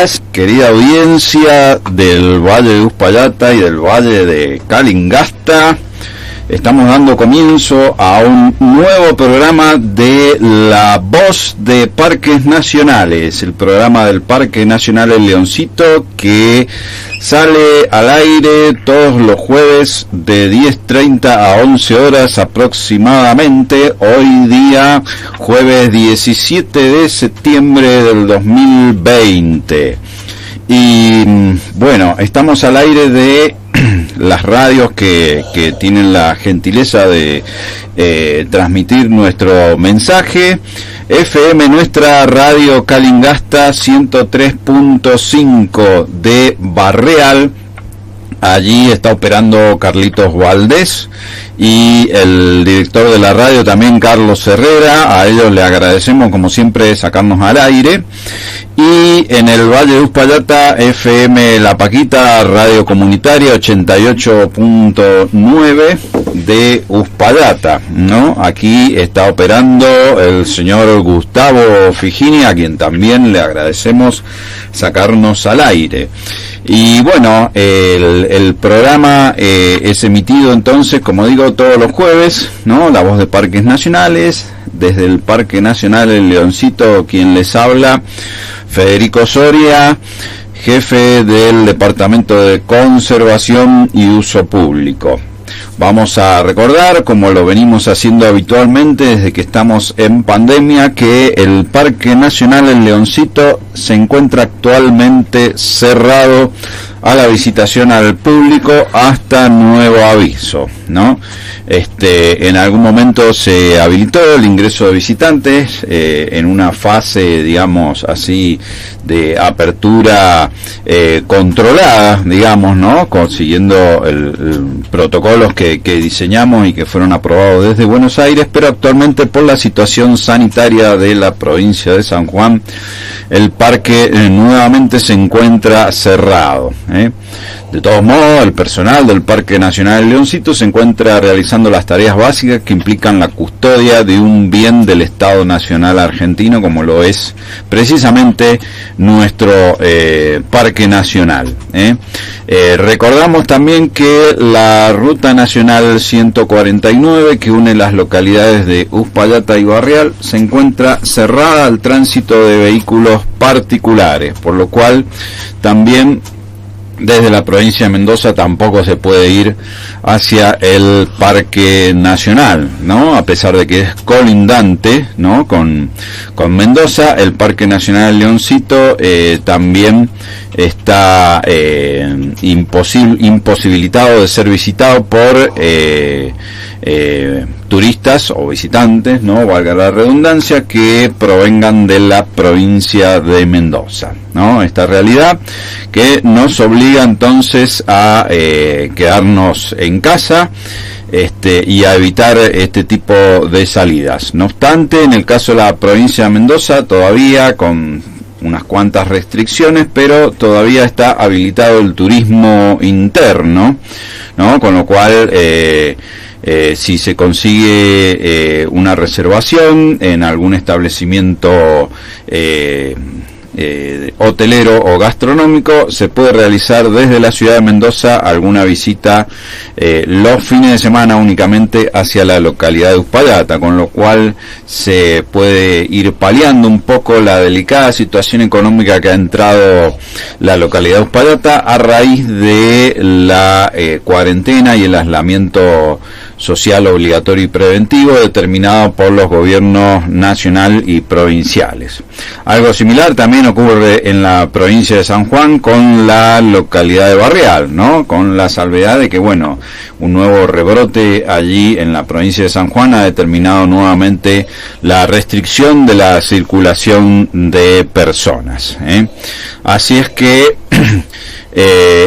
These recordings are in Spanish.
días, querida audiencia del Valle de Uspallata y del Valle de Calingasta. Estamos dando comienzo a un nuevo programa de La Voz de Parques Nacionales, el programa del Parque Nacional El Leoncito, que sale al aire todos los jueves de 10:30 a 11 horas aproximadamente. Hoy día, jueves 17 de septiembre del 2020. Y bueno, estamos al aire de las radios que tienen la gentileza de transmitir nuestro mensaje. FM, nuestra radio Calingasta 103.5 de Barreal. Allí está operando Carlitos Valdés y el director de la radio también, Carlos Herrera. A ellos le agradecemos como siempre sacarnos al aire. Y en el Valle de Uspallata, FM La Paquita, radio comunitaria 88.9 de Uspallata, ¿no? Aquí está operando el señor Gustavo Figini, a quien también le agradecemos sacarnos al aire. Y bueno, el programa es emitido entonces, como digo, todos los jueves, ¿no? La Voz de Parques Nacionales, desde el Parque Nacional El Leoncito, quien les habla, Federico Soria, jefe del Departamento de Conservación y Uso Público. Vamos a recordar, como lo venimos haciendo habitualmente desde que estamos en pandemia, que el Parque Nacional El Leoncito se encuentra actualmente cerrado a la visitación al público hasta nuevo aviso, ¿no? En algún momento se habilitó el ingreso de visitantes en una fase, digamos así, de apertura controlada, digamos, ¿no? Consiguiendo el protocolos que diseñamos y que fueron aprobados desde Buenos Aires, pero actualmente por la situación sanitaria de la provincia de San Juan, el parque nuevamente se encuentra cerrado. De todos modos, el personal del Parque Nacional El Leoncito se encuentra realizando las tareas básicas que implican la custodia de un bien del Estado Nacional Argentino, como lo es precisamente nuestro Parque Nacional. Recordamos también que la Ruta Nacional 149, que une las localidades de Uspallata y Barreal, se encuentra cerrada al tránsito de vehículos particulares, por lo cual también desde la provincia de Mendoza tampoco se puede ir hacia el Parque Nacional, ¿no? A pesar de que es colindante, ¿no? con Mendoza, el Parque Nacional Leoncito también está imposibilitado de ser visitado por turistas o visitantes, ¿no? Valga la redundancia, que provengan de la provincia de Mendoza, ¿no? Esta realidad que nos obliga entonces a quedarnos en casa y a evitar este tipo de salidas. No obstante, en el caso de la provincia de Mendoza, todavía con unas cuantas restricciones, pero todavía está habilitado el turismo interno, ¿no? Con lo cual si se consigue una reservación en algún establecimiento hotelero o gastronómico, se puede realizar desde la ciudad de Mendoza alguna visita los fines de semana únicamente hacia la localidad de Uspallata, con lo cual se puede ir paliando un poco la delicada situación económica que ha entrado la localidad de Uspallata a raíz de la cuarentena y el aislamiento social obligatorio y preventivo determinado por los gobiernos nacional y provinciales. Algo similar también ocurre en la provincia de San Juan con la localidad de Barreal, ¿no? Con la salvedad de que, bueno, un nuevo rebrote allí en la provincia de San Juan ha determinado nuevamente la restricción de la circulación de personas, Así es que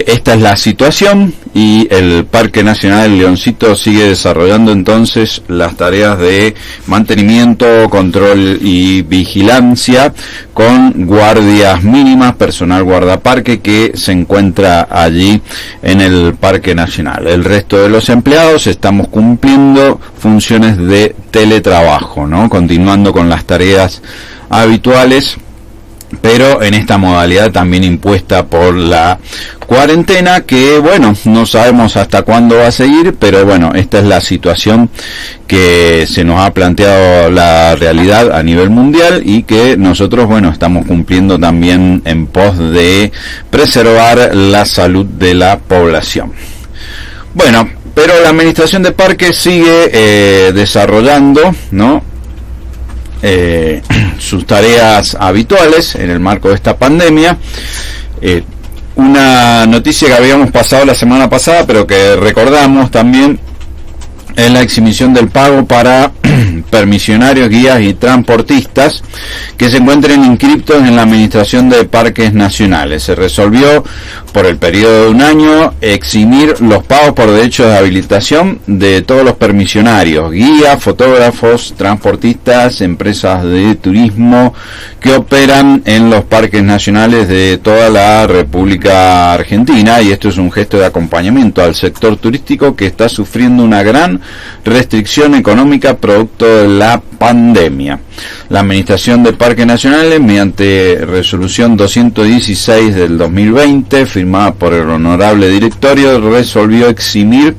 esta es la situación y el Parque Nacional El Leoncito sigue desarrollando entonces las tareas de mantenimiento, control y vigilancia con guardias mínimas, personal guardaparque que se encuentra allí en el Parque Nacional. El resto de los empleados estamos cumpliendo funciones de teletrabajo, ¿no? Continuando con las tareas habituales pero en esta modalidad también impuesta por la cuarentena, que bueno, no sabemos hasta cuándo va a seguir, pero bueno, esta es la situación que se nos ha planteado la realidad a nivel mundial y que nosotros, bueno, estamos cumpliendo también en pos de preservar la salud de la población. Bueno, pero la administración de parques sigue desarrollando, ¿no?, sus tareas habituales en el marco de esta pandemia. Una noticia que habíamos pasado la semana pasada, pero que recordamos también, es la exhibición del pago para permisionarios, guías y transportistas que se encuentren inscriptos en la Administración de Parques Nacionales. Se resolvió por el periodo de un año eximir los pagos por derechos de habilitación de todos los permisionarios, guías, fotógrafos, transportistas, empresas de turismo que operan en los parques nacionales de toda la República Argentina, y esto es un gesto de acompañamiento al sector turístico que está sufriendo una gran restricción económica producto de la pandemia. La Administración de Parques Nacionales, mediante resolución 216 del 2020, firmada por el honorable directorio, resolvió eximir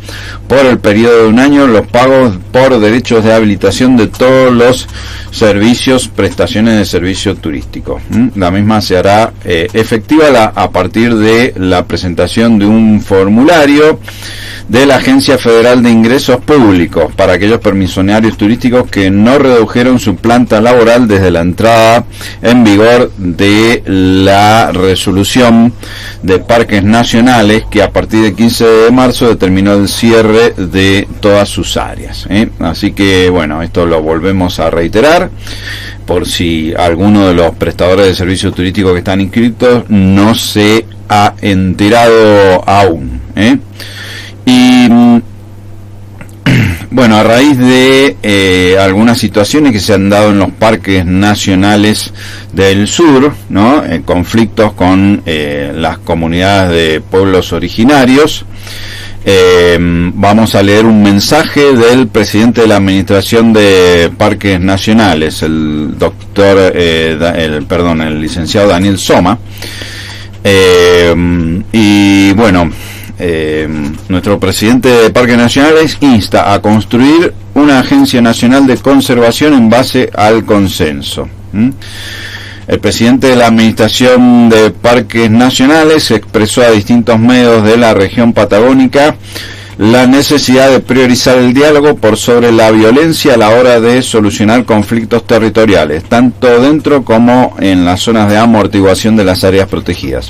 por el periodo de un año los pagos por derechos de habilitación de todos los servicios, prestaciones de servicio turístico. La misma se hará efectiva a partir de la presentación de un formulario de la Agencia Federal de Ingresos Públicos para aquellos permisionarios turísticos que no redujeron su planta laboral desde la entrada en vigor de la resolución de parques nacionales, que a partir del 15 de marzo determinó el cierre de todas sus áreas. Así que bueno, esto lo volvemos a reiterar por si alguno de los prestadores de servicios turísticos que están inscritos no se ha enterado aún. Y bueno, a raíz de algunas situaciones que se han dado en los parques nacionales del sur, ¿no?, conflictos con las comunidades de pueblos originarios, vamos a leer un mensaje del presidente de la Administración de Parques Nacionales, el licenciado Daniel Soma, y bueno, nuestro presidente de Parques Nacionales insta a construir una agencia nacional de conservación en base al consenso. El presidente de la Administración de Parques Nacionales expresó a distintos medios de la región patagónica la necesidad de priorizar el diálogo por sobre la violencia a la hora de solucionar conflictos territoriales, tanto dentro como en las zonas de amortiguación de las áreas protegidas.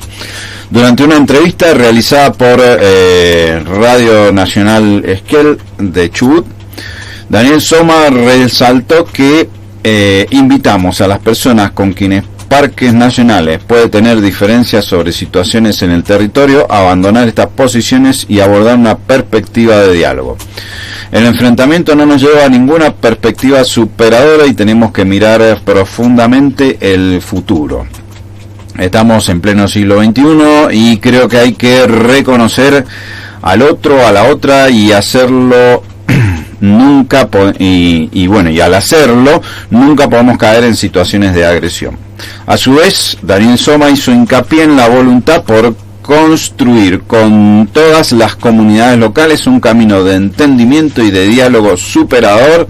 Durante una entrevista realizada por Radio Nacional Esquel de Chubut, Daniel Soma resaltó que invitamos a las personas con quienes Parques Nacionales puede tener diferencias sobre situaciones en el territorio a abandonar estas posiciones y abordar una perspectiva de diálogo. El enfrentamiento no nos lleva a ninguna perspectiva superadora y tenemos que mirar profundamente el futuro. Estamos en pleno siglo XXI y creo que hay que reconocer al otro, a la otra, y hacerlo nunca, y al hacerlo nunca podemos caer en situaciones de agresión. A su vez, Daniel Soma hizo hincapié en la voluntad por construir con todas las comunidades locales un camino de entendimiento y de diálogo superador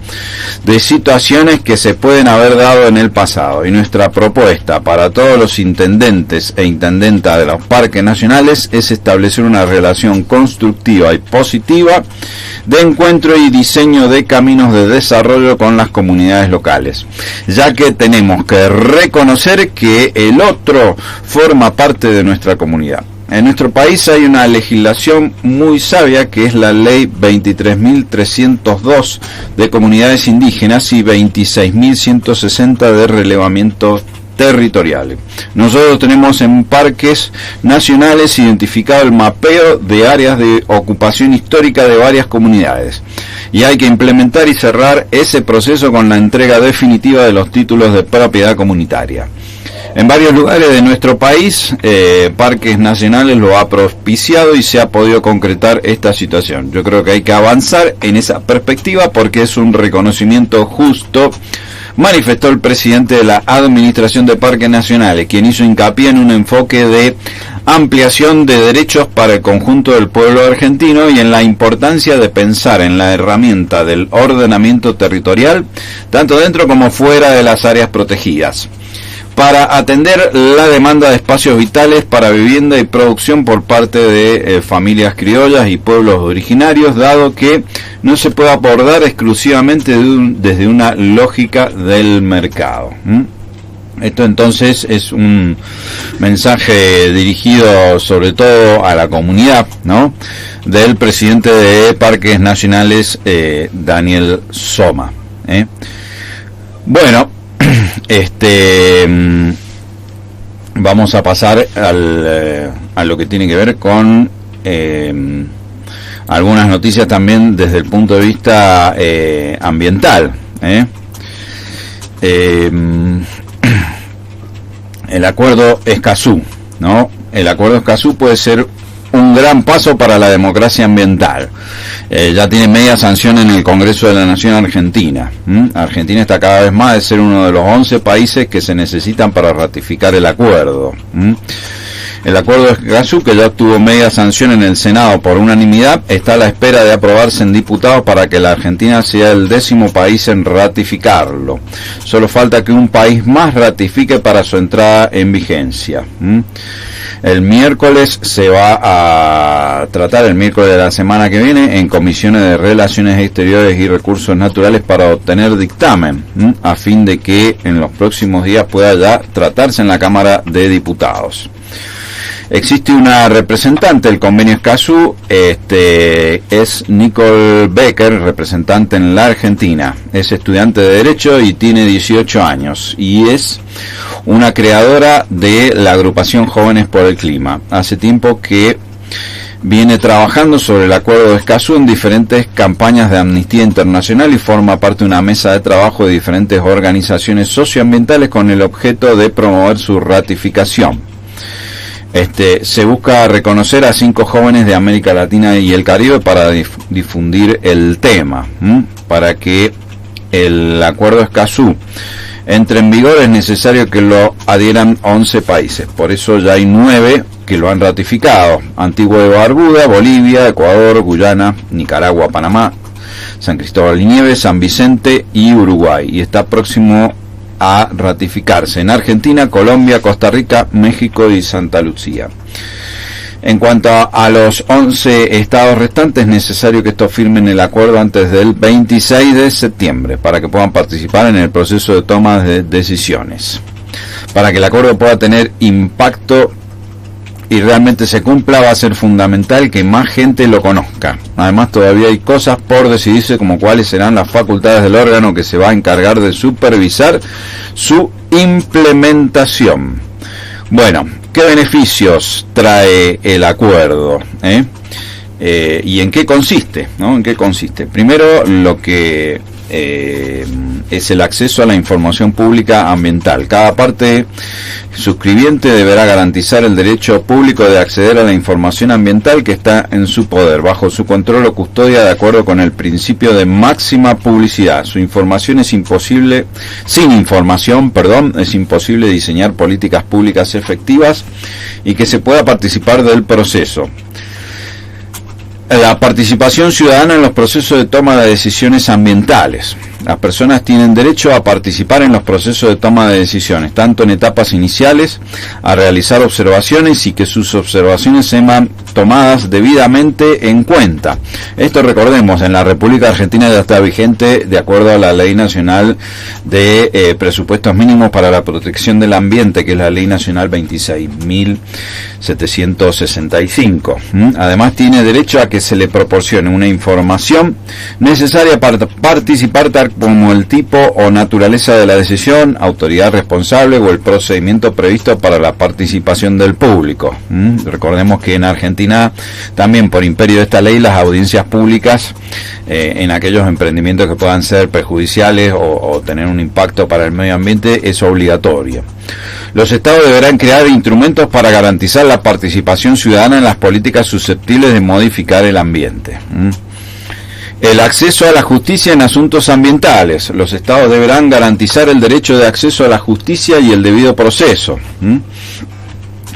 de situaciones que se pueden haber dado en el pasado. Y nuestra propuesta para todos los intendentes e intendentas de los parques nacionales es establecer una relación constructiva y positiva de encuentro y diseño de caminos de desarrollo con las comunidades locales, ya que tenemos que reconocer que el otro forma parte de nuestra comunidad. En nuestro país hay una legislación muy sabia que es la Ley 23.302 de comunidades indígenas y 26.160 de relevamiento territorial. Nosotros tenemos en parques nacionales identificado el mapeo de áreas de ocupación histórica de varias comunidades y hay que implementar y cerrar ese proceso con la entrega definitiva de los títulos de propiedad comunitaria. En varios lugares de nuestro país, Parques Nacionales lo ha propiciado y se ha podido concretar esta situación. Yo creo que hay que avanzar en esa perspectiva porque es un reconocimiento justo manifestó el presidente de la Administración de Parques Nacionales, quien hizo hincapié en un enfoque de ampliación de derechos para el conjunto del pueblo argentino y en la importancia de pensar en la herramienta del ordenamiento territorial, tanto dentro como fuera de las áreas protegidas, para atender la demanda de espacios vitales para vivienda y producción por parte de familias criollas y pueblos originarios, dado que no se puede abordar exclusivamente desde una lógica del mercado. Esto entonces es un mensaje dirigido sobre todo a la comunidad, ¿no?, del presidente de Parques Nacionales, Daniel Soma. Bueno, vamos a pasar a lo que tiene que ver con algunas noticias también desde el punto de vista ambiental. El acuerdo Escazú, ¿no? El acuerdo Escazú puede ser un gran paso para la democracia ambiental. Ya tiene media sanción en el Congreso de la Nación Argentina. Argentina está cada vez más de ser uno de los 11 países que se necesitan para ratificar el acuerdo. El acuerdo Escazú, que ya obtuvo media sanción en el Senado por unanimidad, está a la espera de aprobarse en diputados para que la Argentina sea el 10º país en ratificarlo. Solo falta que un país más ratifique para su entrada en vigencia. El miércoles se va a tratar, el miércoles de la semana que viene, en comisiones de Relaciones Exteriores y Recursos Naturales para obtener dictamen, a fin de que en los próximos días pueda ya tratarse en la Cámara de Diputados. Existe una representante del convenio Escazú, es Nicole Becker, representante en la Argentina. Es estudiante de Derecho y tiene 18 años y es una creadora de la agrupación Jóvenes por el Clima. Hace tiempo que viene trabajando sobre el acuerdo de Escazú en diferentes campañas de Amnistía Internacional y forma parte de una mesa de trabajo de diferentes organizaciones socioambientales con el objeto de promover su ratificación. Se busca reconocer a 5 jóvenes de América Latina y el Caribe para difundir el tema. Para que el acuerdo Escazú entre en vigor es necesario que lo adhieran 11 países. Por eso ya hay 9 que lo han ratificado: Antigua y Barbuda, Bolivia, Ecuador, Guyana, Nicaragua, Panamá, San Cristóbal y Nieves, San Vicente y Uruguay. Y está próximo a ratificarse en Argentina, Colombia, Costa Rica, México y Santa Lucía. En cuanto a los 11 estados restantes, es necesario que estos firmen el acuerdo antes del 26 de septiembre para que puedan participar en el proceso de toma de decisiones. Para que el acuerdo pueda tener impacto y realmente se cumpla, va a ser fundamental que más gente lo conozca. Además, todavía hay cosas por decidirse, como cuáles serán las facultades del órgano que se va a encargar de supervisar su implementación. Bueno, ¿qué beneficios trae el acuerdo? ¿Y en qué consiste? ¿No? ¿En qué consiste? Primero, lo que es el acceso a la información pública ambiental. Cada parte suscribiente deberá garantizar el derecho público de acceder a la información ambiental que está en su poder, bajo su control o custodia, de acuerdo con el principio de máxima publicidad. Sin información es imposible diseñar políticas públicas efectivas y que se pueda participar del proceso. La participación ciudadana en los procesos de toma de decisiones ambientales. Las personas tienen derecho a participar en los procesos de toma de decisiones, tanto en etapas iniciales, a realizar observaciones y que sus observaciones sean tomadas debidamente en cuenta. Esto, recordemos, en la República Argentina ya está vigente de acuerdo a la Ley Nacional de Presupuestos Mínimos para la Protección del Ambiente, que es la Ley Nacional 26.765. Además, tiene derecho a que se le proporcione una información necesaria para participar, tal como el tipo o naturaleza de la decisión, autoridad responsable o el procedimiento previsto para la participación del público. Recordemos que en Argentina, también por imperio de esta ley, las audiencias públicas en aquellos emprendimientos que puedan ser perjudiciales o tener un impacto para el medio ambiente es obligatoria. Los estados deberán crear instrumentos para garantizar la participación ciudadana en las políticas susceptibles de modificar el ambiente. El acceso a la justicia en asuntos ambientales. Los estados deberán garantizar el derecho de acceso a la justicia y el debido proceso.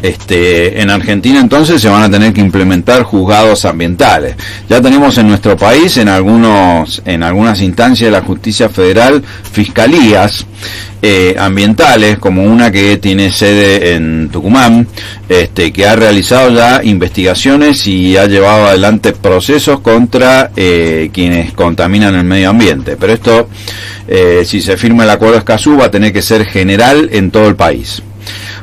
En Argentina entonces se van a tener que implementar juzgados ambientales. Ya tenemos en nuestro país en algunas instancias de la justicia federal fiscalías ambientales, como una que tiene sede en Tucumán, que ha realizado ya investigaciones y ha llevado adelante procesos contra quienes contaminan el medio ambiente. Pero esto, si se firma el acuerdo Escazú, va a tener que ser general en todo el país.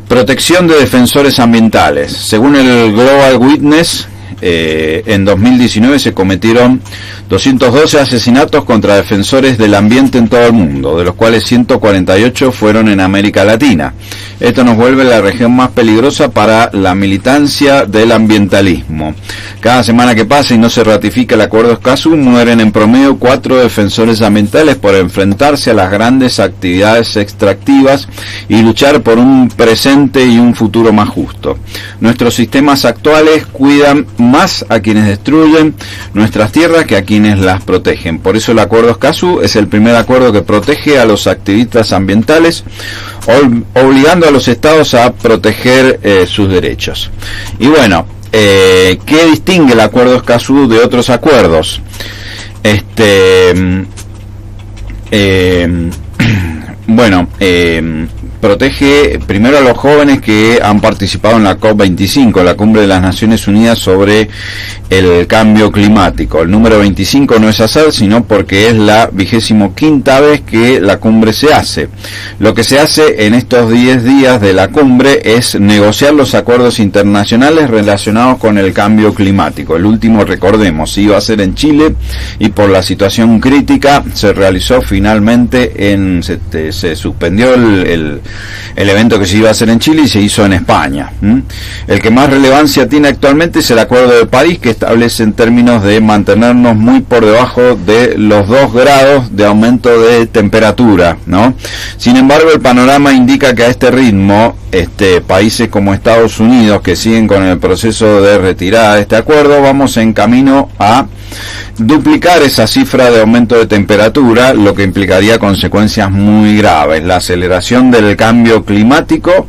Protección de defensores ambientales. Según el Global Witness, en 2019 se cometieron 212 asesinatos contra defensores del ambiente en todo el mundo, de los cuales 148 fueron en América Latina. Esto nos vuelve la región más peligrosa para la militancia del ambientalismo. Cada semana que pasa y no se ratifica el acuerdo Escazú, mueren en promedio 4 defensores ambientales por enfrentarse a las grandes actividades extractivas y luchar por un presente y un futuro más justo. Nuestros sistemas actuales cuidan más a quienes destruyen nuestras tierras que a quienes las protegen. Por eso el acuerdo Escazú es el primer acuerdo que protege a los activistas ambientales, obligando a los estados a proteger sus derechos. Y bueno, ¿qué distingue el acuerdo Escazú de otros acuerdos? Protege primero a los jóvenes que han participado en la COP25, la Cumbre de las Naciones Unidas sobre el cambio climático. El número 25 no es azar, sino porque es la 25ª vez que la cumbre se hace. Lo que se hace en estos 10 días de la cumbre es negociar los acuerdos internacionales relacionados con el cambio climático. El último, recordemos, iba a ser en Chile y por la situación crítica se realizó finalmente se suspendió el evento que se iba a hacer en Chile y se hizo en España. El que más relevancia tiene actualmente es el Acuerdo de París, que establece en términos de mantenernos muy por debajo de los 2 grados de aumento de temperatura, ¿no? Sin embargo, el panorama indica que a este ritmo, países como Estados Unidos, que siguen con el proceso de retirada de este acuerdo, vamos en camino a duplicar esa cifra de aumento de temperatura, lo que implicaría consecuencias muy graves. La aceleración del cambio climático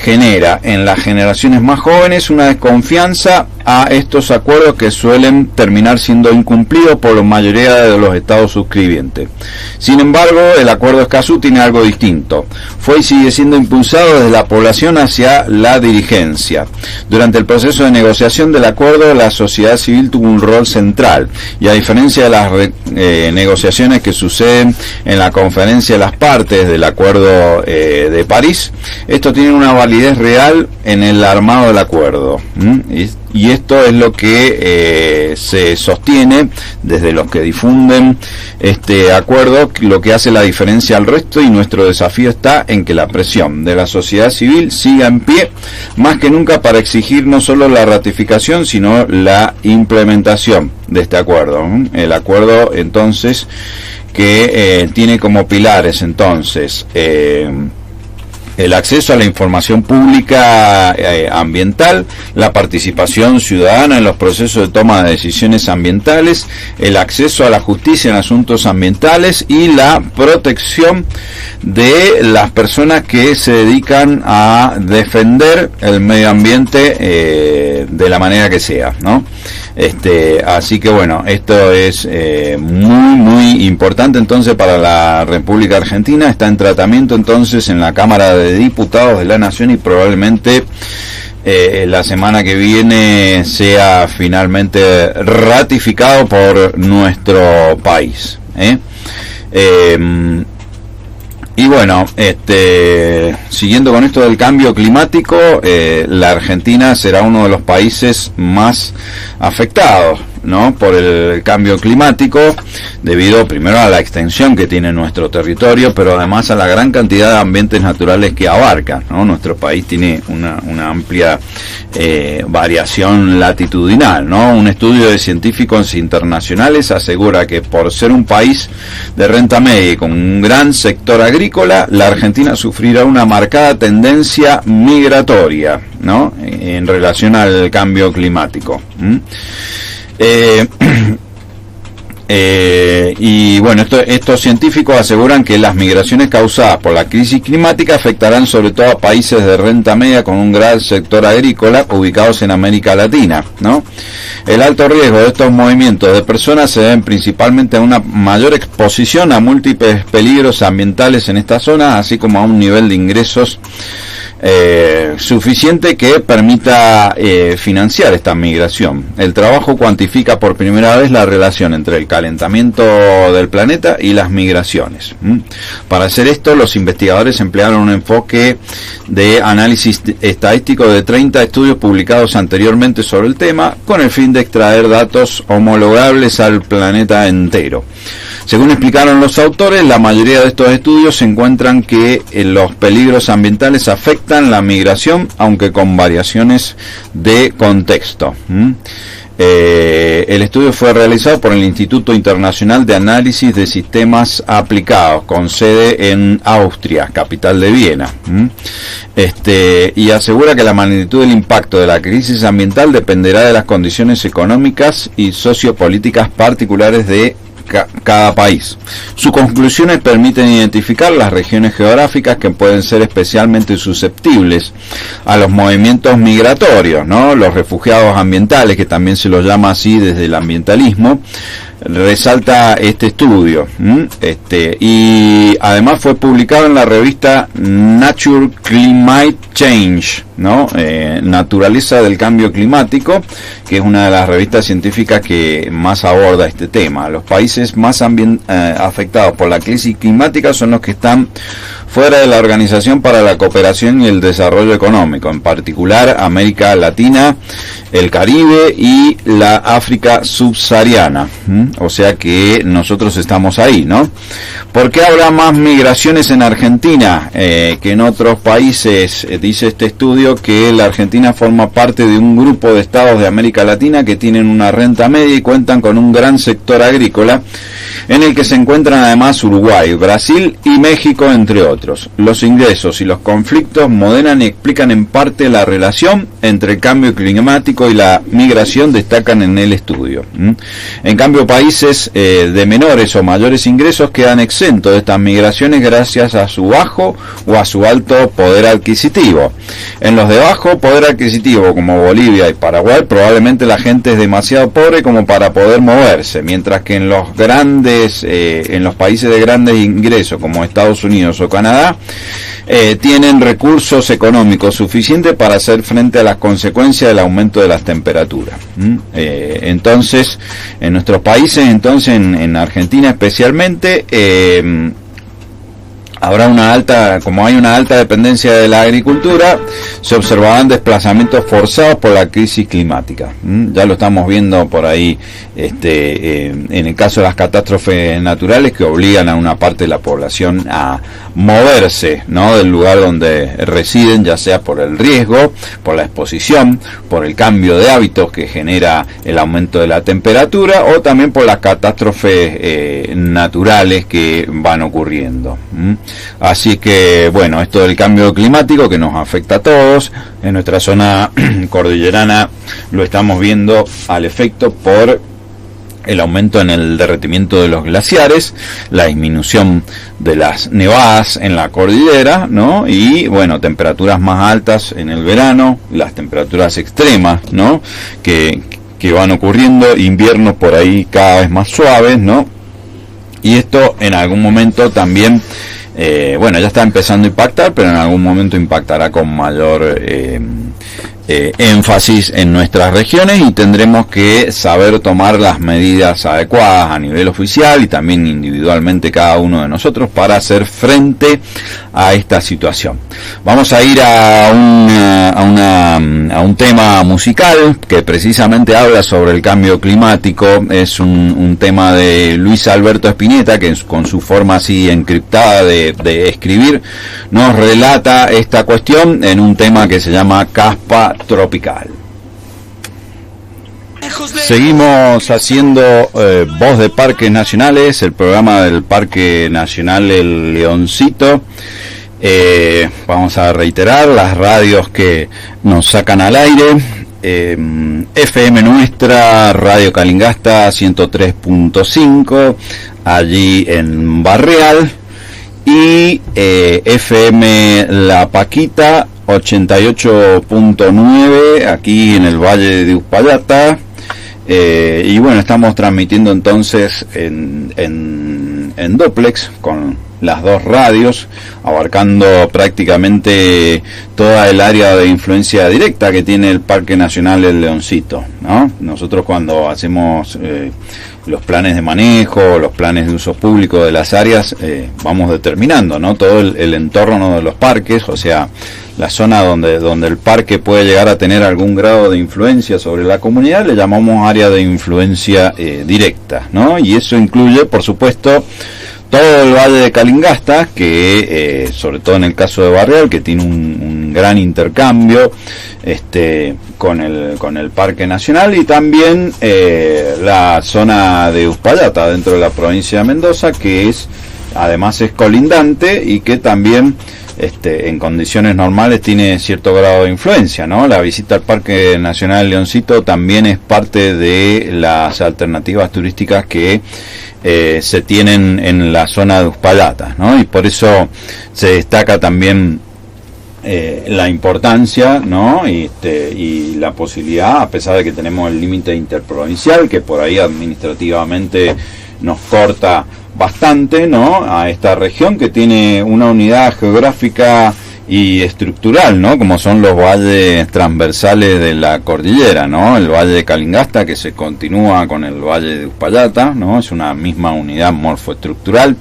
genera en las generaciones más jóvenes una desconfianza a estos acuerdos que suelen terminar siendo incumplidos por la mayoría de los estados suscribientes. Sin embargo, el acuerdo Escazú tiene algo distinto. Fue y sigue siendo impulsado desde la población hacia la dirigencia. Durante el proceso de negociación del acuerdo, la sociedad civil tuvo un rol central, y a diferencia de las negociaciones que suceden en la conferencia de las partes del acuerdo de París, esto tiene una validez real en el armado del acuerdo. Y esto es lo que se sostiene desde los que difunden este acuerdo, lo que hace la diferencia al resto, y nuestro desafío está en que la presión de la sociedad civil siga en pie más que nunca para exigir no solo la ratificación sino la implementación de este acuerdo. El acuerdo entonces que tiene como pilares entonces el acceso a la información pública ambiental, la participación ciudadana en los procesos de toma de decisiones ambientales, el acceso a la justicia en asuntos ambientales y la protección de las personas que se dedican a defender el medio ambiente de la manera que sea, ¿no? Así que bueno, esto es muy importante entonces para la República Argentina. Está en tratamiento entonces en la Cámara de Diputados de la Nación y probablemente la semana que viene sea finalmente ratificado por nuestro país. Y bueno, siguiendo con esto del cambio climático, la Argentina será uno de los países más afectados, ¿no?, por el cambio climático, debido primero a la extensión que tiene nuestro territorio, pero además a la gran cantidad de ambientes naturales que abarca, ¿no? Nuestro país tiene una amplia variación latitudinal, ¿no? Un estudio de científicos internacionales asegura que por ser un país de renta media y con un gran sector agrícola, la Argentina sufrirá una marcada tendencia migratoria, ¿no?, en relación al cambio climático. Y bueno, estos científicos aseguran que las migraciones causadas por la crisis climática afectarán sobre todo a países de renta media con un gran sector agrícola ubicados en América Latina, ¿no? El alto riesgo de estos movimientos de personas se deben principalmente a una mayor exposición a múltiples peligros ambientales en esta zona, así como a un nivel de ingresos suficiente que permita financiar esta migración. El trabajo cuantifica por primera vez la relación entre el calentamiento del planeta y las migraciones. Para hacer esto, los investigadores emplearon un enfoque de análisis estadístico de 30 estudios publicados anteriormente sobre el tema, con el fin de extraer datos homologables al planeta entero. Según explicaron los autores, la mayoría de estos estudios encuentran que los peligros ambientales afectan la migración, aunque con variaciones de contexto. El estudio fue realizado por el Instituto Internacional de Análisis de Sistemas Aplicados, con sede en Austria, capital de Viena. Y asegura que la magnitud del impacto de la crisis ambiental dependerá de las condiciones económicas y sociopolíticas particulares de cada país. Sus conclusiones permiten identificar las regiones geográficas que pueden ser especialmente susceptibles a los movimientos migratorios, ¿no? Los refugiados ambientales, que también se los llama así desde el ambientalismo, resalta este estudio. Y además fue publicado en la revista Nature Climate Change, ¿no? Naturaleza del Cambio Climático, que es una de las revistas científicas que más aborda este tema. Los países más afectados por la crisis climática son los que están fuera de la Organización para la Cooperación y el Desarrollo Económico, en particular América Latina, el Caribe y la África subsahariana. O sea que nosotros estamos ahí, ¿no? ¿Por qué habrá más migraciones en Argentina que en otros países? Dice este estudio que la Argentina forma parte de un grupo de estados de América Latina que tienen una renta media y cuentan con un gran sector agrícola, en el que se encuentran además Uruguay, Brasil y México, entre otros. Los ingresos y los conflictos moderan y explican en parte la relación entre el cambio climático y la migración, destacan en el estudio. En cambio, países de menores o mayores ingresos quedan exentos de estas migraciones gracias a su bajo o a su alto poder adquisitivo. En los de bajo poder adquisitivo, como Bolivia y Paraguay, probablemente la gente es demasiado pobre como para poder moverse, mientras que en los grandes, en los países de grandes ingresos, como Estados Unidos o Canadá, tienen recursos económicos suficientes para hacer frente a las consecuencias del aumento de las temperaturas. Entonces, en nuestros países, entonces en Argentina especialmente, habrá una alta, como hay una alta dependencia de la agricultura, se observarán desplazamientos forzados por la crisis climática. Ya lo estamos viendo por ahí, en el caso de las catástrofes naturales, que obligan a una parte de la población a moverse, ¿no?, del lugar donde residen, ya sea por el riesgo, por la exposición, por el cambio de hábitos que genera el aumento de la temperatura, o también por las catástrofes naturales que van ocurriendo. Así que, bueno, esto del cambio climático que nos afecta a todos, en nuestra zona cordillerana lo estamos viendo al efecto por el aumento en el derretimiento de los glaciares, la disminución de las nevadas en la cordillera, ¿no? Y, bueno, temperaturas más altas en el verano, las temperaturas extremas, ¿no?, que van ocurriendo, inviernos por ahí cada vez más suaves, ¿no? Y esto en algún momento también, bueno, ya está empezando a impactar, pero en algún momento impactará con mayor énfasis en nuestras regiones, y tendremos que saber tomar las medidas adecuadas a nivel oficial y también individualmente cada uno de nosotros para hacer frente a esta situación. Vamos a ir a un tema musical que precisamente habla sobre el cambio climático. Es un tema de Luis Alberto Spinetta, que con su forma así encriptada de escribir nos relata esta cuestión en un tema que se llama Caspa Tropical. Seguimos haciendo Voz de Parques Nacionales, el programa del Parque Nacional El Leoncito. Vamos a reiterar las radios que nos sacan al aire: FM Nuestra, Radio Calingasta 103.5, allí en Barreal, y FM La Paquita 88.9, aquí en el Valle de Uspallata. Y bueno, estamos transmitiendo entonces en duplex con las dos radios, abarcando prácticamente toda el área de influencia directa que tiene el Parque Nacional El Leoncito, ¿no? Nosotros cuando hacemos los planes de manejo, los planes de uso público de las áreas, vamos determinando, ¿no?, todo el entorno de los parques, o sea, la zona donde el parque puede llegar a tener algún grado de influencia sobre la comunidad, le llamamos área de influencia directa, ¿no? Y eso incluye, por supuesto, todo el Valle de Calingasta, que sobre todo en el caso de Barreal, que tiene un gran intercambio con el Parque Nacional, y también la zona de Uspallata, dentro de la provincia de Mendoza, que además es colindante y que también en condiciones normales tiene cierto grado de influencia, ¿no? La visita al Parque Nacional Leoncito también es parte de las alternativas turísticas que se tienen en la zona de Uspallata, ¿no? Y por eso se destaca también la importancia, ¿no? Y la posibilidad, a pesar de que tenemos el límite interprovincial, que por ahí administrativamente nos corta bastante, ¿no?, a esta región, que tiene una unidad geográfica y estructural, ¿no?, como son los valles transversales de la cordillera, ¿no? El Valle de Calingasta, que se continúa con el Valle de Uspallata, ¿no? Es una misma unidad morfoestructural,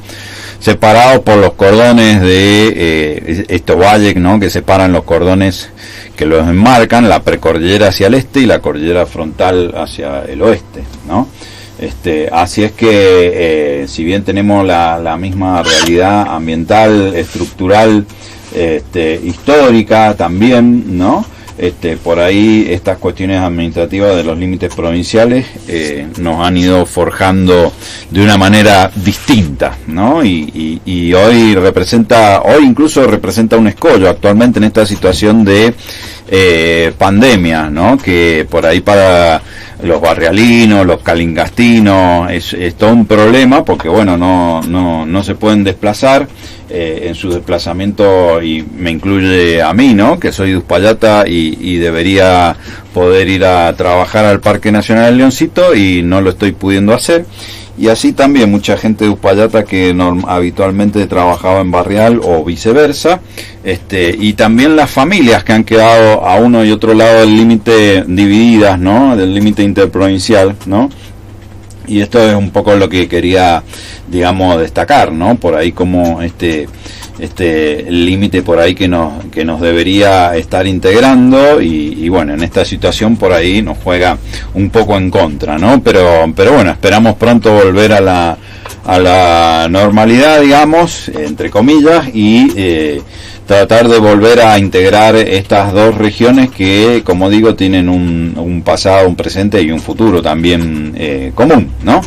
separado por los cordones de estos valles, ¿no?, que separan los cordones que los enmarcan, la precordillera hacia el este y la cordillera frontal hacia el oeste, ¿no? Así es que si bien tenemos la misma realidad ambiental, estructural, histórica también, ¿no? Por ahí estas cuestiones administrativas de los límites provinciales nos han ido forjando de una manera distinta, ¿no? Y hoy incluso representa un escollo actualmente en esta situación de pandemia, ¿no? Que por ahí para los barrialinos, los calingastinos es todo un problema, porque bueno, no se pueden desplazar en su desplazamiento, y me incluye a mí, ¿no?, que soy de Uspallata y debería poder ir a trabajar al Parque Nacional Leoncito y no lo estoy pudiendo hacer. Y así también mucha gente de Uspallata que habitualmente trabajaba en Barrial o viceversa, y también las familias que han quedado a uno y otro lado del límite divididas, ¿no?, del límite interprovincial, ¿no? Y esto es un poco lo que quería, digamos, destacar, ¿no? Por ahí como este límite por ahí que nos debería estar integrando, y bueno, en esta situación por ahí nos juega un poco en contra, ¿no? Pero bueno, esperamos pronto volver a la normalidad, digamos, entre comillas, y tratar de volver a integrar estas dos regiones que, como digo, tienen un pasado, un presente y un futuro también común, ¿no?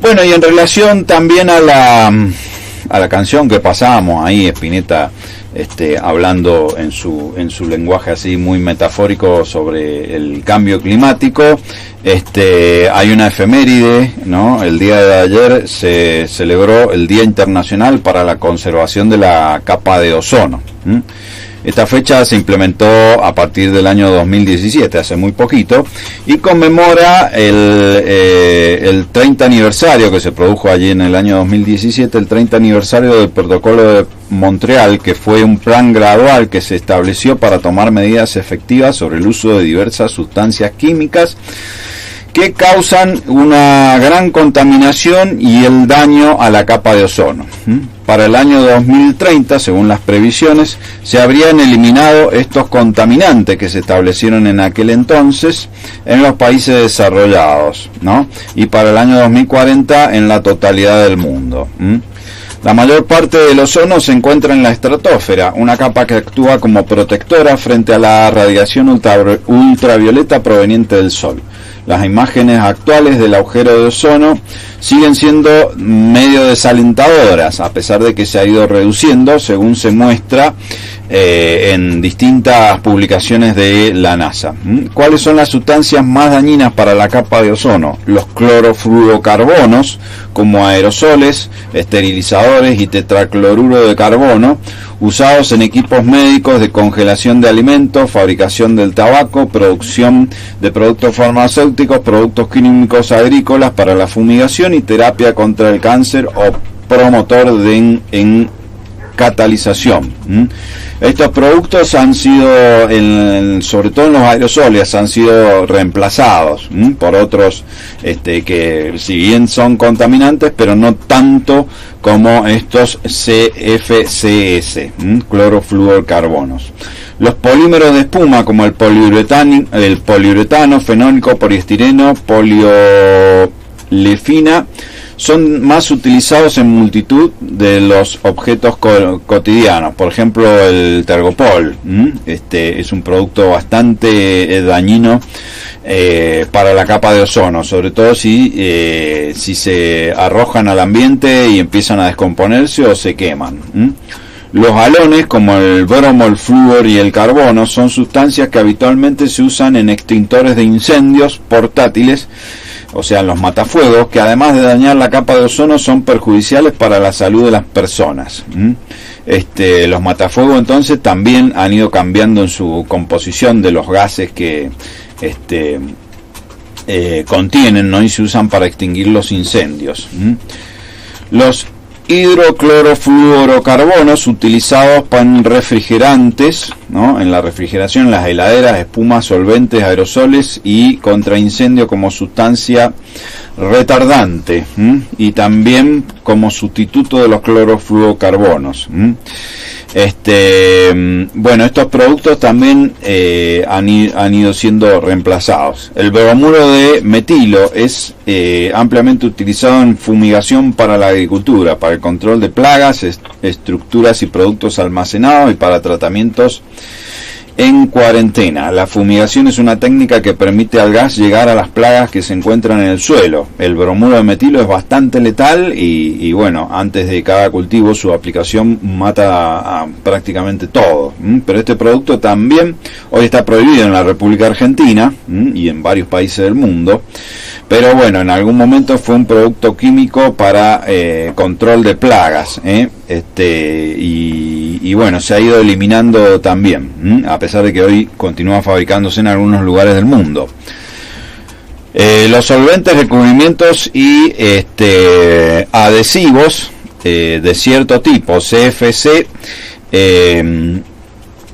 Bueno, y en relación también a la canción que pasábamos ahí, Spinetta hablando en su lenguaje así muy metafórico sobre el cambio climático, hay una efeméride, ¿no? El día de ayer se celebró el Día Internacional para la Conservación de la Capa de Ozono. Esta fecha se implementó a partir del año 2017, hace muy poquito, y conmemora el 30 aniversario que se produjo allí en el año 2017, el 30 aniversario del Protocolo de Montreal, que fue un plan gradual que se estableció para tomar medidas efectivas sobre el uso de diversas sustancias químicas que causan una gran contaminación y el daño a la capa de ozono. Para el año 2030, según las previsiones, se habrían eliminado estos contaminantes que se establecieron en aquel entonces en los países desarrollados, ¿no? Y para el año 2040 en la totalidad del mundo. La mayor parte del ozono se encuentra en la estratosfera, una capa que actúa como protectora frente a la radiación ultravioleta proveniente del Sol. Las imágenes actuales del agujero de ozono siguen siendo medio desalentadoras, a pesar de que se ha ido reduciendo, según se muestra en distintas publicaciones de la NASA. ¿Cuáles son las sustancias más dañinas para la capa de ozono? Los clorofluorocarbonos, como aerosoles, esterilizadores y tetracloruro de carbono, usados en equipos médicos de congelación de alimentos, fabricación del tabaco, producción de productos farmacéuticos, productos químicos agrícolas para la fumigación y terapia contra el cáncer o promotor en catalización. Estos productos han sido, sobre todo en los aerosoles, han sido reemplazados por otros que si bien son contaminantes, pero no tanto como estos CFCs, clorofluorocarbonos. Los polímeros de espuma, como el poliuretano, fenólico, poliestireno, poliolefina, son más utilizados en multitud de los objetos cotidianos. Por ejemplo, el tergopol, es un producto bastante dañino para la capa de ozono, sobre todo si se arrojan al ambiente y empiezan a descomponerse o se queman. Los halones, como el bromo, el flúor y el carbono, son sustancias que habitualmente se usan en extintores de incendios portátiles, o sea, los matafuegos, que además de dañar la capa de ozono son perjudiciales para la salud de las personas. Los matafuegos entonces también han ido cambiando en su composición de los gases que contienen, ¿no? Y se usan para extinguir los incendios. Los hidroclorofluorocarbonos utilizados en refrigerantes, ¿no? En la refrigeración, en las heladeras, espumas, solventes, aerosoles y contra incendio como sustancia retardante, y también como sustituto de los clorofluorocarbonos. Bueno, estos productos también han ido siendo reemplazados. El bromuro de metilo es ampliamente utilizado en fumigación para la agricultura, para el control de plagas, estructuras y productos almacenados y para tratamientos en cuarentena. La fumigación es una técnica que permite al gas llegar a las plagas que se encuentran en el suelo. El bromuro de metilo es bastante letal y bueno, antes de cada cultivo su aplicación mata a prácticamente todo. Pero este producto también hoy está prohibido en la República Argentina y en varios países del mundo. Pero bueno, en algún momento fue un producto químico para control de plagas, y bueno, se ha ido eliminando también, a pesar de que hoy continúa fabricándose en algunos lugares del mundo. Los solventes, recubrimientos y adhesivos de cierto tipo, CFC,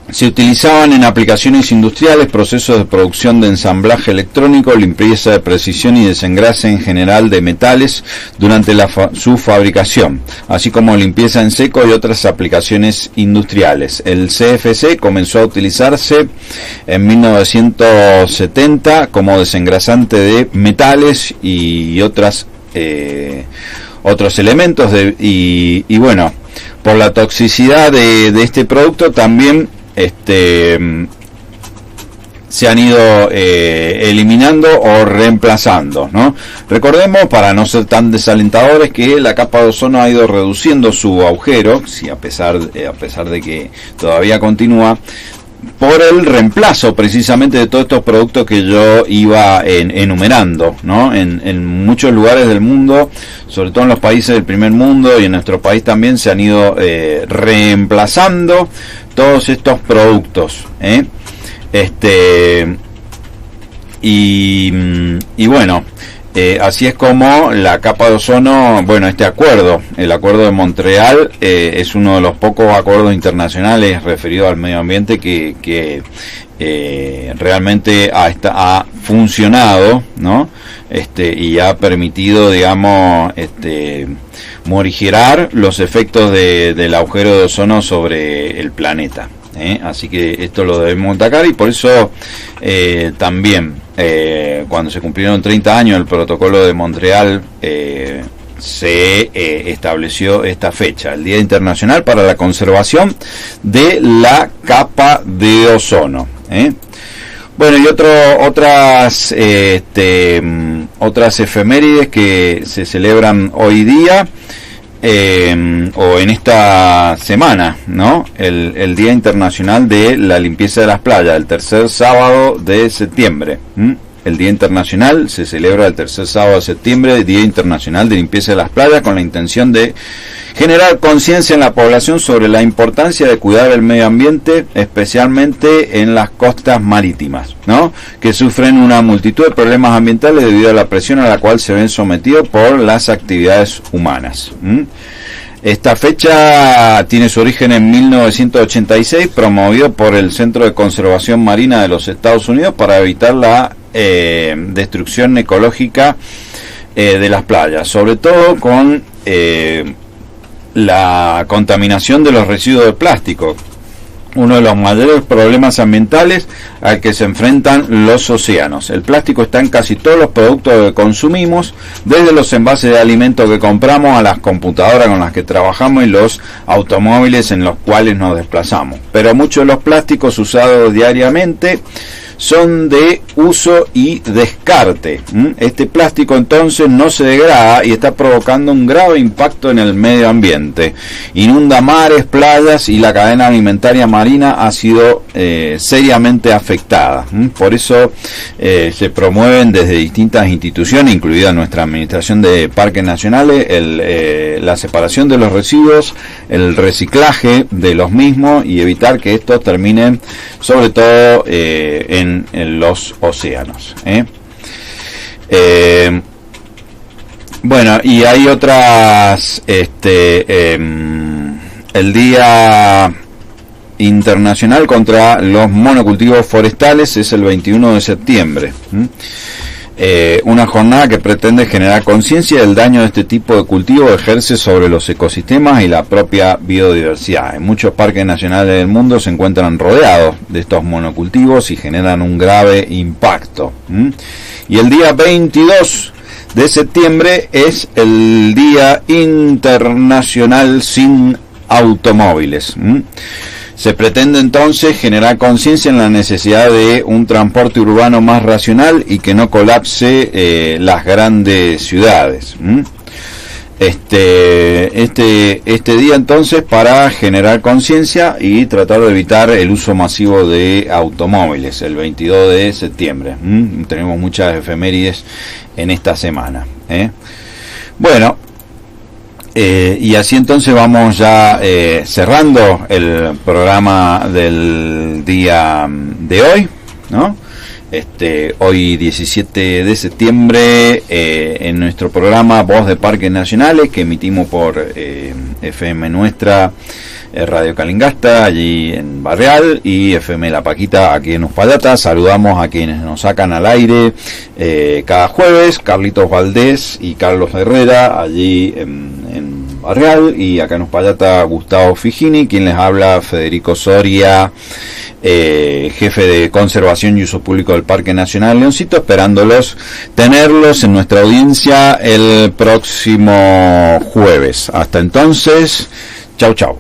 se utilizaban en aplicaciones industriales, procesos de producción de ensamblaje electrónico, limpieza de precisión y desengrase en general de metales durante su fabricación, así como limpieza en seco y otras aplicaciones industriales. El CFC comenzó a utilizarse en 1970 como desengrasante de metales y otros elementos y bueno, por la toxicidad de este producto también se han ido eliminando o reemplazando, ¿no? Recordemos, para no ser tan desalentadores, que la capa de ozono ha ido reduciendo su agujero, sí, a pesar de que todavía continúa, por el reemplazo precisamente de todos estos productos que yo iba enumerando, ¿no? En muchos lugares del mundo, sobre todo en los países del primer mundo y en nuestro país también, se han ido reemplazando todos estos productos, y bueno, así es como la capa de ozono, bueno, el acuerdo de Montreal, es uno de los pocos acuerdos internacionales referidos al medio ambiente que realmente ha funcionado, ¿no? Y ha permitido, digamos, morigerar los efectos del agujero de ozono sobre el planeta. Así que esto lo debemos destacar y por eso también cuando se cumplieron 30 años del protocolo de Montreal, se estableció esta fecha, el Día Internacional para la Conservación de la Capa de Ozono. Bueno, y otras otras efemérides que se celebran hoy día, o en esta semana, ¿no? El Día Internacional de la Limpieza de las Playas, el tercer sábado de septiembre. El Día Internacional se celebra el tercer sábado de septiembre, Día Internacional de Limpieza de las Playas, con la intención de generar conciencia en la población sobre la importancia de cuidar el medio ambiente, especialmente en las costas marítimas, ¿no? Que sufren una multitud de problemas ambientales debido a la presión a la cual se ven sometidos por las actividades humanas. Esta fecha tiene su origen en 1986, promovido por el Centro de Conservación Marina de los Estados Unidos para evitar la destrucción ecológica de las playas, sobre todo con la contaminación de los residuos de plástico, uno de los mayores problemas ambientales al que se enfrentan los océanos. El plástico está en casi todos los productos que consumimos, desde los envases de alimentos que compramos a las computadoras con las que trabajamos y los automóviles en los cuales nos desplazamos. Pero muchos de los plásticos usados diariamente son de uso y descarte. Este plástico entonces no se degrada y está provocando un grave impacto en el medio ambiente. Inunda mares, playas y la cadena alimentaria marina ha sido seriamente afectada. Por eso se promueven desde distintas instituciones, incluida nuestra Administración de Parques Nacionales, la separación de los residuos, el reciclaje de los mismos y evitar que estos terminen sobre todo en los océanos. Bueno, y hay otras, el Día Internacional contra los Monocultivos Forestales es el 21 de septiembre. Una jornada que pretende generar conciencia del daño de este tipo de cultivo ejerce sobre los ecosistemas y la propia biodiversidad. En muchos parques nacionales del mundo se encuentran rodeados de estos monocultivos y generan un grave impacto. Y el día 22 de septiembre es el Día Internacional sin Automóviles. Se pretende entonces generar conciencia en la necesidad de un transporte urbano más racional y que no colapse las grandes ciudades. Este día entonces para generar conciencia y tratar de evitar el uso masivo de automóviles, el 22 de septiembre. Tenemos muchas efemérides en esta semana. Bueno, y así entonces vamos ya cerrando el programa del día de hoy, ¿no? Hoy 17 de septiembre en nuestro programa Voz de Parques Nacionales, que emitimos por FM Nuestra, Radio Calingasta allí en Barreal, y FM La Paquita aquí en Uspallata. Saludamos a quienes nos sacan al aire cada jueves: Carlitos Valdés y Carlos Herrera allí en Barreal, y acá en Uspallata Gustavo Figini, quien les habla Federico Soria, jefe de conservación y uso público del Parque Nacional Leoncito, esperándolos tenerlos en nuestra audiencia el próximo jueves. Hasta entonces, chau chau.